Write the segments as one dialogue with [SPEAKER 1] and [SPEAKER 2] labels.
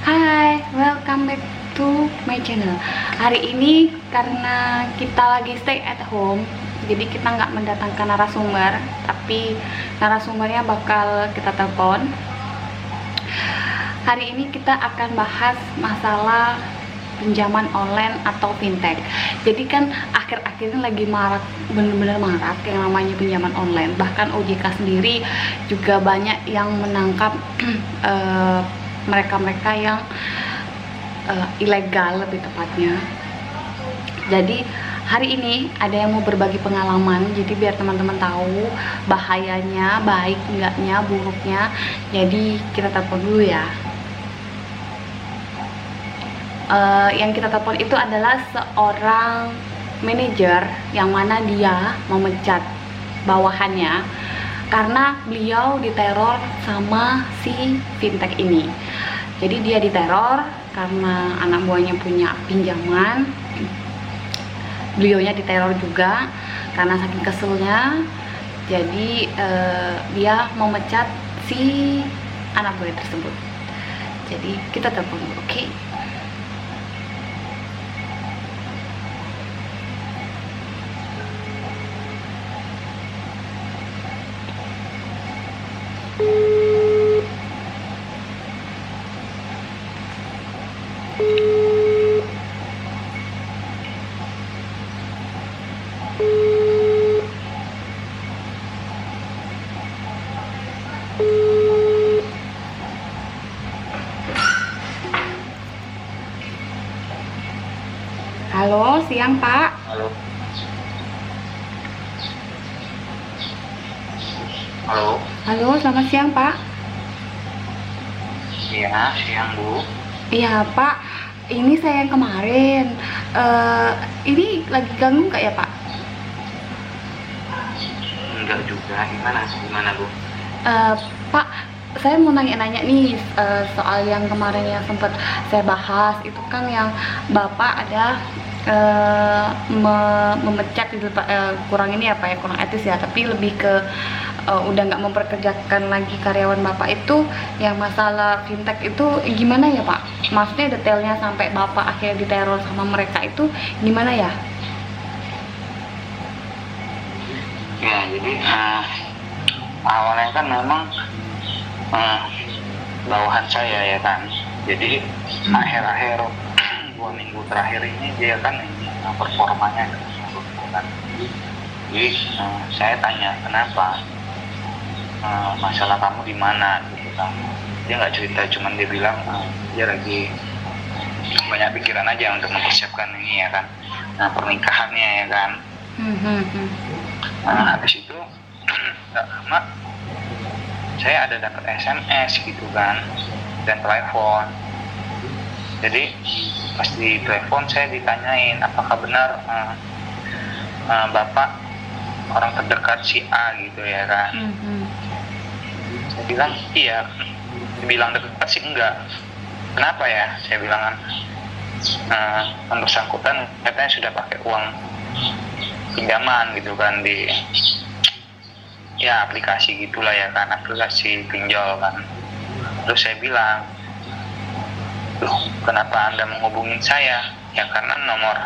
[SPEAKER 1] Hai, welcome back to my channel. Hari ini karena kita lagi stay at home, jadi kita nggak mendatangkan narasumber, tapi narasumbernya bakal kita telepon. Hari ini kita akan bahas masalah pinjaman online atau fintech. Jadi kan akhir-akhir ini lagi marak, bener-bener marak yang namanya pinjaman online. Bahkan OJK sendiri juga banyak yang menangkap mereka-mereka yang ilegal, lebih tepatnya. Jadi hari ini ada yang mau berbagi pengalaman, jadi biar teman-teman tahu bahayanya, baik enggaknya, buruknya. Jadi kita telepon dulu ya. Yang kita telepon itu adalah seorang manajer yang mana dia memecat bawahannya karena beliau diteror sama si fintech ini. Jadi dia diteror karena anak buahnya punya pinjaman, beliaunya diteror juga karena saking keselnya. Jadi dia memecat si anak buah tersebut. Jadi kita telepon dulu, oke? Halo, siang Pak.
[SPEAKER 2] Halo. Halo.
[SPEAKER 1] Halo, selamat siang Pak.
[SPEAKER 2] Iya, siang Bu.
[SPEAKER 1] Iya Pak, ini saya yang kemarin. Ini lagi ganggu nggak ya Pak?
[SPEAKER 2] Enggak juga. Gimana Bu?
[SPEAKER 1] Pak, saya mau nanya-nanya nih soal yang kemarin yang sempat saya bahas itu kan, yang Bapak ada memecat itu Pak, kurang ini ya Pak ya, kurang etis ya, tapi lebih ke udah nggak memperkerjakan lagi karyawan Bapak itu. Yang masalah fintech itu gimana ya Pak? Maksudnya detailnya sampai Bapak akhirnya diteror sama mereka itu gimana ya?
[SPEAKER 2] Ya, jadi awalnya kan memang bawahan saya ya kan. Jadi akhir-akhir 2 minggu terakhir ini dia kan performanya kan. Jadi saya tanya kenapa, masalah kamu di mana gitu kan. Dia nggak cerita, cuman dia bilang dia lagi banyak pikiran aja untuk mempersiapkan ini ya kan, pernikahannya ya kan. Habis itu nggak lama saya ada dapat SMS gitu kan, dan telepon. Jadi pas di telepon saya ditanyain apakah benar Bapak orang terdekat si A gitu ya kan. Saya bilang iya. Dibilang dekat sih enggak. Kenapa ya? Saya bilang kan yang bersangkutan katanya sudah pakai uang pinjaman gitu kan di ya aplikasi gitulah ya kan, aplikasi pinjol kan. Terus saya bilang, loh kenapa Anda menghubungin saya? Ya karena nomor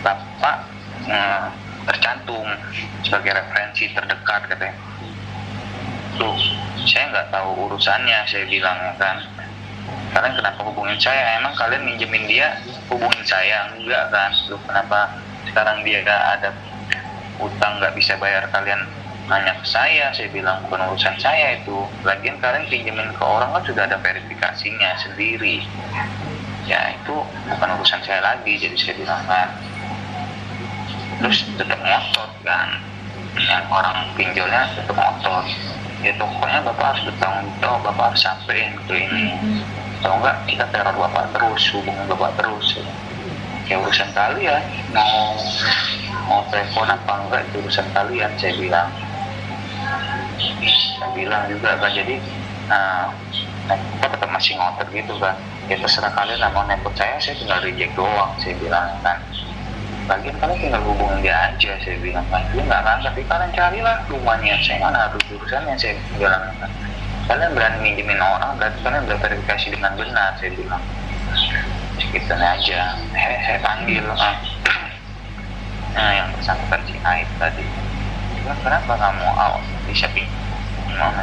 [SPEAKER 2] Bapak tercantum sebagai referensi terdekat katanya. Loh saya nggak tahu urusannya, saya bilang ya kan. Kalian kenapa hubungin saya? Emang kalian minjemin dia hubungin saya? Enggak kan. Loh kenapa sekarang dia ada utang nggak bisa bayar kalian nanya ke saya bilang bukan urusan saya itu. Lagian kalian pinjemin ke orang kan sudah ada verifikasinya sendiri. Ya itu bukan urusan saya lagi, jadi saya bilang kan. Terus tetap ngotot kan, yang orang pinjolnya tetap ngotot. Ya pokoknya Bapak harus bertanggung jawab, Bapak harus sampein ke ini. Kalau enggak kita teror Bapak terus, hubungan Bapak terus. Ya urusan kalian, mau telepon apa enggak itu urusan kalian, saya bilang. Saya bilang juga kan, jadi kita tetap masih ngotot gitu kan. Ya terserah kalian lah, mau nepot saya tinggal reject doang, saya bilang kan. Lagian kalian tinggal hubungin dia aja, saya bilang kan. Dia nggak kan, tapi kalian carilah rumahnya, saya mana harus urusannya, saya bilang kan. kalian berani minjemin orang, berarti kalian udah verifikasi dengan benar. Saya bilang segitu aja. Saya panggil yang bersangkutan si Aib tadi. Kenapa kamu bisa pinjam?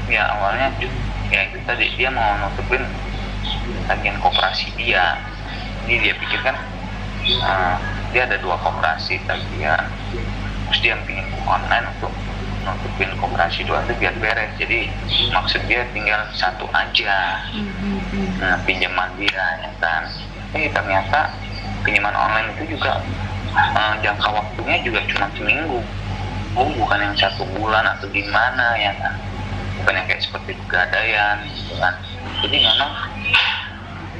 [SPEAKER 2] Ya awalnya ya itu tadi, dia mau nutupin tagihan koperasi dia. Jadi dia pikirkan dia ada 2 koperasi tagihan, terus dia pinjam online untuk nutupin koperasi 2 itu biar beres. Jadi maksud dia tinggal 1 aja pinjaman dia ya kan. Ternyata pinjaman online itu juga jangka waktunya juga cuma seminggu, bukan yang 1 bulan atau gimana ya kan, bukan yang kayak seperti pegadaian gitu kan. Jadi memang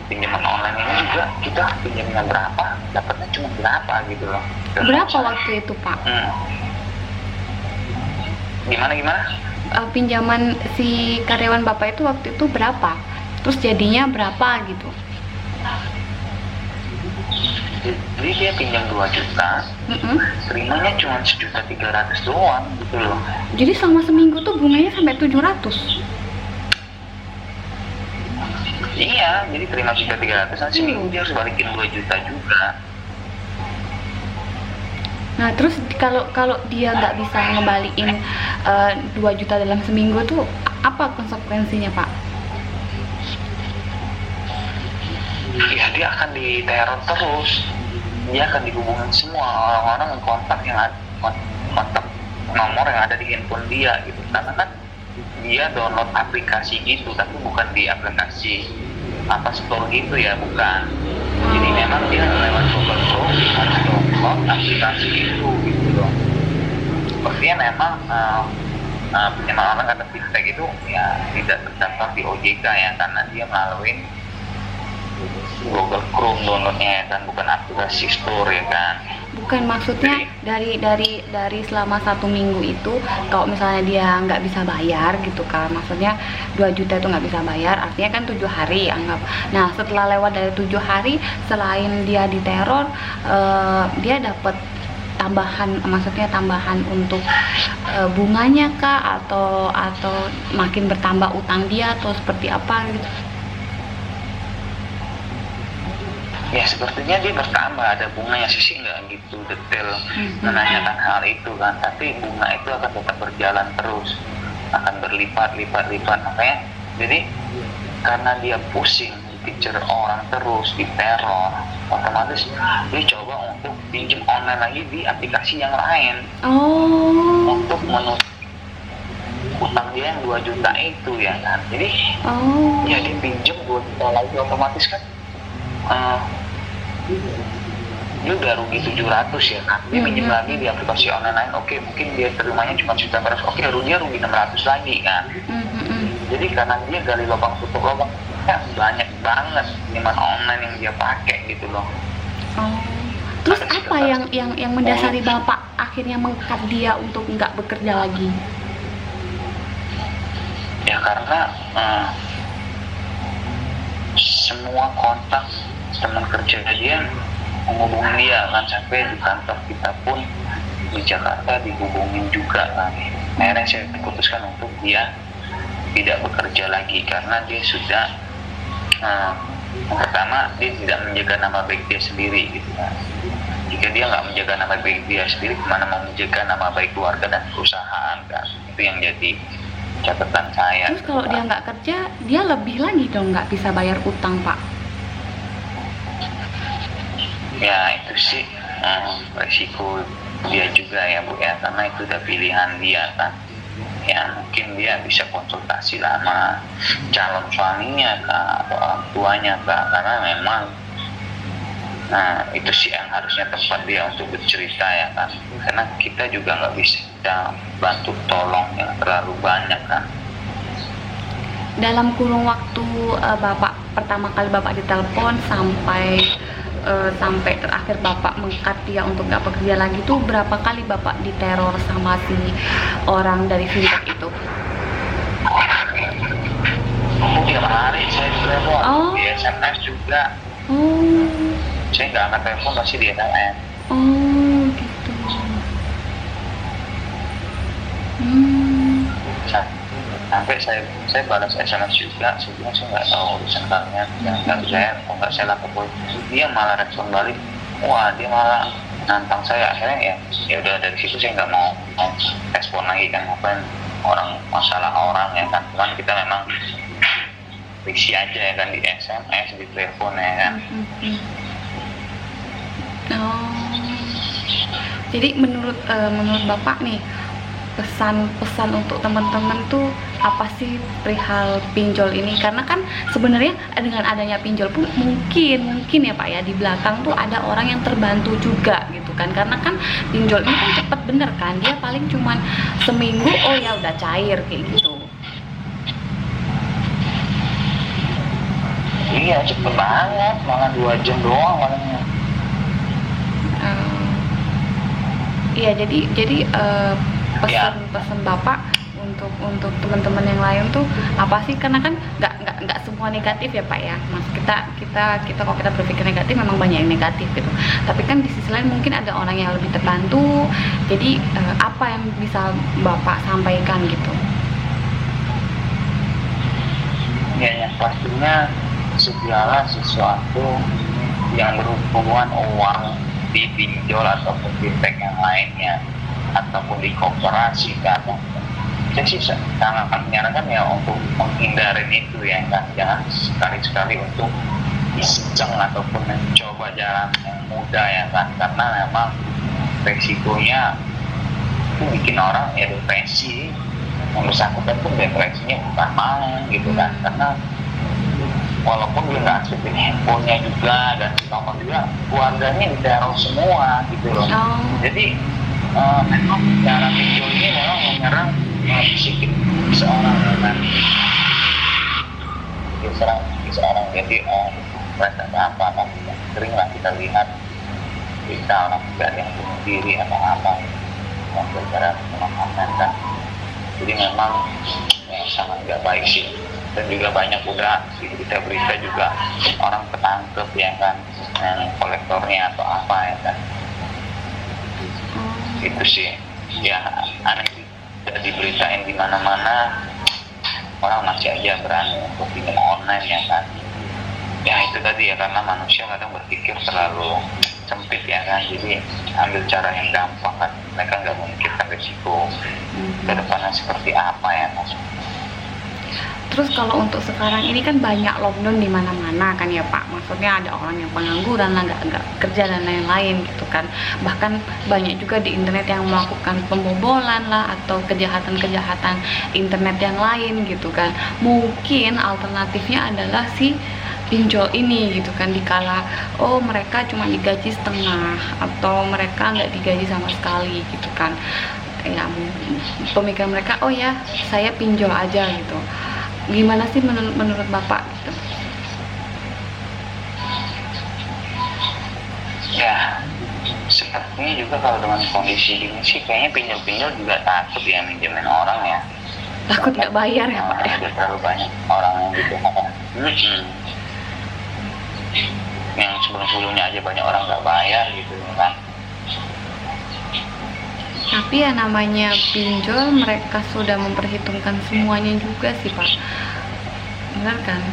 [SPEAKER 2] pinjaman online ini juga kita pinjamnya berapa, dapatnya cuma berapa gitu loh.
[SPEAKER 1] Berapa waktu itu Pak?
[SPEAKER 2] Gimana?
[SPEAKER 1] Pinjaman si karyawan Bapak itu waktu itu berapa? Terus jadinya berapa gitu?
[SPEAKER 2] Jadi dia pinjam 2 juta, terimanya cuma 1.300.000 doang gitu loh.
[SPEAKER 1] Jadi selama seminggu tuh bunganya sampai 700?
[SPEAKER 2] Iya, jadi terima 1.300, nanti seminggu dia harus balikin 2 juta juga.
[SPEAKER 1] Nah terus kalau dia nggak bisa ngembaliin 2 juta dalam seminggu tuh apa konsekuensinya Pak?
[SPEAKER 2] Ya dia akan diteror terus, dia akan dihubungin semua orang-orang yang kontak nomor yang ada di handphone dia gitu. Karena kan dia download aplikasi gitu, tapi bukan di aplikasi store gitu ya, bukan. Jadi memang dia lewat Google Chrome harus download aplikasi itu gitu loh. Sepertinya memang pinjaman online atau fintech itu ya tidak terdaftar di OJK ya, karena dia melalui Google Chrome downloadnya ya kan, bukan aplikasi store ya kan.
[SPEAKER 1] Bukan, maksudnya dari selama 1 minggu itu kalau misalnya dia nggak bisa bayar gitu kan, maksudnya 2 juta itu nggak bisa bayar, artinya kan 7 hari anggap. Nah setelah lewat dari 7 hari, selain dia diteror, dia dapat tambahan, maksudnya tambahan untuk bunganya kah, atau makin bertambah utang dia, atau seperti apa gitu?
[SPEAKER 2] Ya sepertinya dia bertambah, ada bunganya sih nggak gitu detail menanyakan hal itu kan, tapi bunga itu akan tetap berjalan terus, akan berlipat makanya. Jadi karena dia pusing dikejar orang terus, diteror, otomatis dia coba untuk pinjam online lagi di aplikasi yang lain untuk menutup utang dia yang 2 juta itu ya kan. Jadi ya dia pinjam 2 juta lagi, otomatis kan dia udah rugi 700 ya kan. Dia minjem lagi di aplikasi online lain, oke mungkin dia terimanya cuma 1.500, oke dia rugi 600 lagi kan. Jadi karena dia gali lubang tutup lubang, ya banyak banget pinjaman online yang dia pakai gitu loh.
[SPEAKER 1] Terus apa yang mendasari Bapak akhirnya mengkat dia untuk nggak bekerja lagi?
[SPEAKER 2] Ya karena semua kontak teman kerja dia menghubungi dia kan, sampai di kantor kita pun di Jakarta dihubungin juga kan. Akhirnya saya putuskan untuk dia tidak bekerja lagi karena dia sudah pertama dia tidak menjaga nama baik dia sendiri gitu kan. Jika dia nggak menjaga nama baik dia sendiri, kemana mau menjaga nama baik keluarga dan perusahaan kan? Itu yang jadi catatan saya.
[SPEAKER 1] Terus kalau dia nggak kerja, dia lebih lagi dong nggak bisa bayar utang Pak?
[SPEAKER 2] Ya itu sih resiko dia juga ya Bu ya, karena itu udah pilihan dia kan. Ya mungkin dia bisa konsultasi lah sama calon suaminya kah, atau orang tuanya kah, karena memang itu sih yang harusnya tempat dia untuk bercerita ya kan, karena kita juga nggak bisa bantu tolong yang terlalu banyak kan.
[SPEAKER 1] Dalam kurun waktu Bapak pertama kali Bapak ditelepon sampai terakhir Bapak mengkat dia untuk nggak bekerja lagi, tuh berapa kali Bapak diteror sama si orang dari fintech itu?
[SPEAKER 2] Tiap hari saya ditelepon, di SMS juga. Saya nggak angkat telepon, pasti di SMS.
[SPEAKER 1] Gitu.
[SPEAKER 2] sampai saya balas SMS juga, saya bilang saya nggak tahu urusan kalian, jangan ganggu saya, kalau nggak saya lapor polisi. Dia malah respon balik, wah dia malah nantang saya. Akhirnya ya udah, dari situ saya nggak mau respon lagi kan, ngapain orang masalah orang ya kan. Cuman kita memang risi aja ya kan, di SMS, di telepon ya kan.
[SPEAKER 1] Oh, jadi menurut Bapak nih, pesan-pesan untuk teman-teman tuh apa sih perihal pinjol ini? Karena kan sebenarnya dengan adanya pinjol pun mungkin ya Pak ya, di belakang tuh ada orang yang terbantu juga gitu kan. Karena kan pinjol ini kan cepet bener kan, dia paling cuman seminggu oh ya udah cair kayak gitu.
[SPEAKER 2] Iya cepet banget, malah 2 jam doang malahnya.
[SPEAKER 1] Iya, jadi pesan Bapak untuk teman-teman yang lain tuh apa sih? Karena kan nggak semua negatif ya Pak ya. Mas kita kalau kita berpikir negatif memang banyak yang negatif gitu. Tapi kan di sisi lain mungkin ada orang yang lebih terbantu. Jadi apa yang bisa Bapak sampaikan gitu?
[SPEAKER 2] Ya, yang pastinya segala sesuatu yang berhubungan uang di pinjol ataupun fintech yang lainnya ataupun di koperasi kan, saya sih sangat menyarankan ya untuk menghindarin itu ya kan. Jangan sekali-sekali untuk iseng ataupun mencoba jalan yang mudah ya kan, karena memang resikonya itu bikin orang ya depresi. Yang bersangkutan pun depresinya bukan main gitu kan, karena walaupun dia nggak aktifin handphonenya juga dan nomor juga, keluarganya diteror semua gitu loh. Jadi memang cara pinjol ini memang menyerang psikis seorang kan, diserang seorang. Jadi merasa apa kan, sering lah kita lihat berita orang tidak yang bunuh diri atau apa yang bercara pemahaman kan. Jadi memang sangat nggak baik sih. Dan juga banyak udah di berita-berita juga orang ketangkep ya kan, yang kolektornya atau apa ya kan. Itu sih ya aneh, tidak diberitain di mana-mana, orang masih aja berani untuk pinjam online ya kan. Ya itu tadi ya, karena manusia kadang berpikir terlalu sempit ya kan, jadi ambil cara yang gampang kan, mereka nggak memikirkan risiko ke depannya seperti apa ya mas.
[SPEAKER 1] Terus kalau untuk sekarang ini kan banyak lockdown di mana-mana kan ya Pak. Maksudnya ada orang yang pengangguran lah, nggak kerja dan lain-lain gitu kan. Bahkan banyak juga di internet yang melakukan pembobolan lah atau kejahatan-kejahatan internet yang lain gitu kan. Mungkin alternatifnya adalah si pinjol ini gitu kan, dikala oh mereka cuma digaji setengah atau mereka nggak digaji sama sekali gitu kan. Ya pemikiran mereka oh ya saya pinjol aja gitu. Gimana sih menurut Bapak gitu?
[SPEAKER 2] Ya, sepertinya juga kalau dengan kondisi gini sih kayaknya pinjol-pinjol juga takut ya minjemin orang ya.
[SPEAKER 1] Takut nggak bayar ya Pak?
[SPEAKER 2] Ada terlalu banyak orang yang gitu yang sebelum-sebelumnya aja banyak orang nggak bayar gitu kan.
[SPEAKER 1] Tapi ya namanya pinjol, mereka sudah memperhitungkan semuanya juga sih Pak. Benar kan?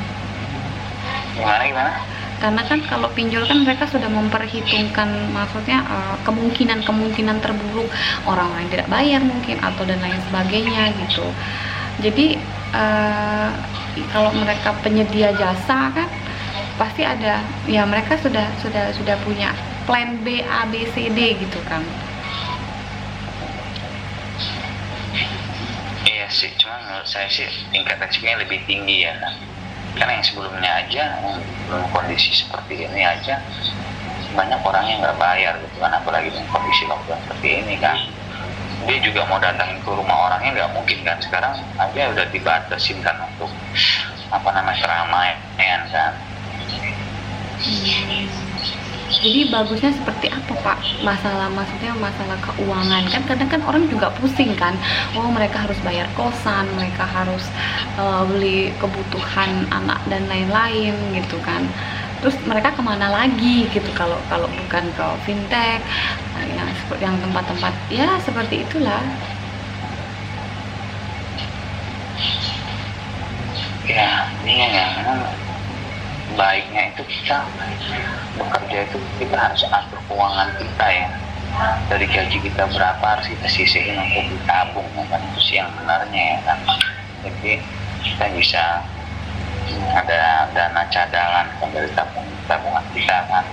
[SPEAKER 2] Gimana?
[SPEAKER 1] Karena kan kalau pinjol kan mereka sudah memperhitungkan, maksudnya kemungkinan terburuk, orang-orang tidak bayar mungkin atau dan lain sebagainya gitu. Jadi kalau mereka penyedia jasa kan pasti ada, ya mereka sudah punya plan B, A, B, C, D gitu kan.
[SPEAKER 2] Sih, cuma menurut saya sih tingkat resikonya lebih tinggi ya kan. Karena yang sebelumnya aja, belum kondisi seperti ini aja banyak orang yang nggak bayar gitu kan, apalagi dengan kondisi lockdown seperti ini kan. Dia juga mau datangin ke rumah orangnya nggak mungkin kan, sekarang aja udah dibatasin kan untuk keramaian kan.
[SPEAKER 1] Jadi bagusnya seperti apa Pak? Maksudnya masalah keuangan kan kadang kan orang juga pusing kan. Oh mereka harus bayar kosan, mereka harus beli kebutuhan anak dan lain-lain gitu kan. Terus mereka kemana lagi gitu kalau bukan ke fintech yang tempat-tempat ya seperti itulah.
[SPEAKER 2] Ya ini ya memang baiknya itu kita bekerja itu kita harus atur keuangan kita ya, dari gaji kita berapa harus kita sisihin untuk ditabung kan, itu sih yang benarnya ya kan. Jadi kita bisa ada dana cadangan kan dari tabungan kita kan.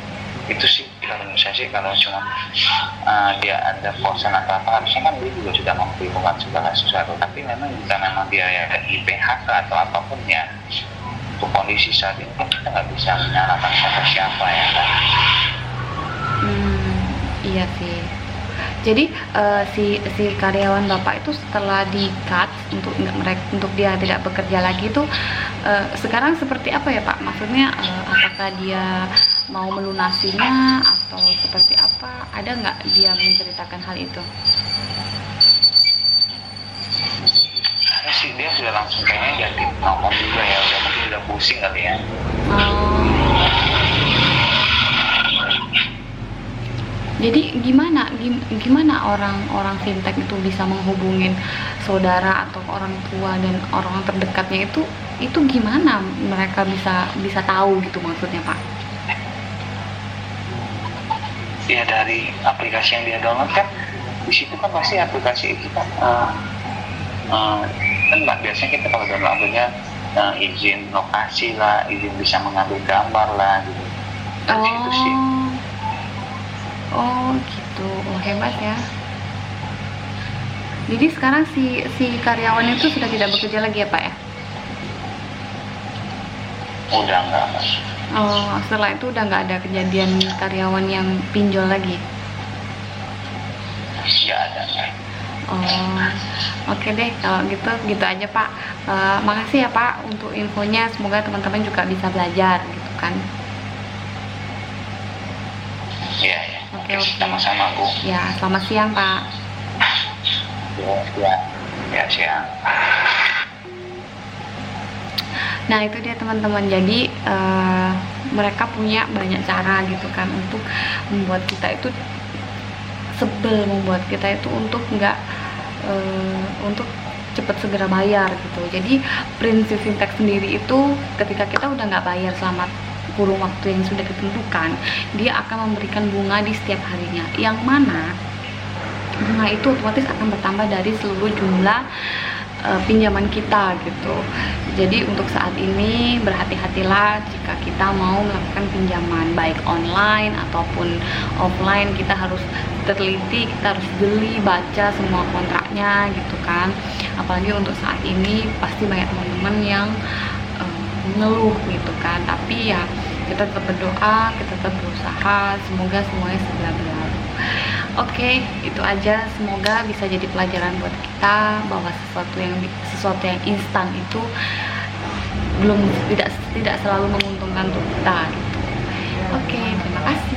[SPEAKER 2] Itu sih kalau menurut saya sih, kalau cuma dia ada kosan atau apa, harusnya kan dia juga sudah memperhitungkan segala sesuatu. Tapi memang jika memang dia ya di PHK atau apapun ya, untuk kondisi saat ini kan kita nggak bisa menyalahkan siapa ya kan.
[SPEAKER 1] Iya sih. Jadi si karyawan bapak itu setelah di cut untuk dia tidak bekerja lagi itu sekarang seperti apa ya Pak? Maksudnya apakah dia mau melunasinya atau seperti apa? Ada nggak dia menceritakan hal itu?
[SPEAKER 2] Ada sih, dia sudah langsung kayaknya ganti nomor juga ya, mungkin udah pusing kali ya.
[SPEAKER 1] Jadi gimana orang fintech itu bisa menghubungin saudara atau orang tua dan orang terdekatnya itu gimana mereka bisa tahu gitu maksudnya Pak?
[SPEAKER 2] Ya dari aplikasi yang dia download kan, di situ kan pasti aplikasi itu kan kan biasanya kita kalau download aplikasinya izin lokasi lah, izin bisa mengambil gambar lah gitu. Dari situ sih.
[SPEAKER 1] Oh gitu, hebat ya. Jadi sekarang si karyawan itu sudah tidak bekerja lagi ya Pak ya?
[SPEAKER 2] Udah enggak.
[SPEAKER 1] Oh, setelah itu udah nggak ada kejadian karyawan yang pinjol lagi?
[SPEAKER 2] Nggak ada.
[SPEAKER 1] Oh, oke deh kalau gitu aja Pak. Makasih ya Pak untuk infonya. Semoga teman-teman juga bisa belajar gitu kan.
[SPEAKER 2] Iya.
[SPEAKER 1] Oke.
[SPEAKER 2] Sama-sama Bu.
[SPEAKER 1] Ya, selamat siang Pak.
[SPEAKER 2] Ya siang.
[SPEAKER 1] Nah itu dia teman-teman, jadi mereka punya banyak cara gitu kan untuk membuat kita itu sebel, membuat kita itu untuk nggak untuk cepat segera bayar gitu. Jadi prinsip fintech sendiri itu ketika kita udah nggak bayar selama kurun waktu yang sudah ditentukan, dia akan memberikan bunga di setiap harinya, yang mana bunga itu otomatis akan bertambah dari seluruh jumlah pinjaman kita gitu. Jadi untuk saat ini berhati-hatilah jika kita mau melakukan pinjaman baik online ataupun offline. Kita harus teliti, kita harus jeli, baca semua kontraknya gitu kan. Apalagi untuk saat ini pasti banyak teman-teman yang mengeluh gitu kan. Tapi ya kita tetap berdoa, kita tetap berusaha, semoga semuanya segera berlalu. Oke, itu aja. Semoga bisa jadi pelajaran buat kita bahwa sesuatu yang instan itu tidak selalu menguntungkan untuk kita gitu. Oke, terima kasih.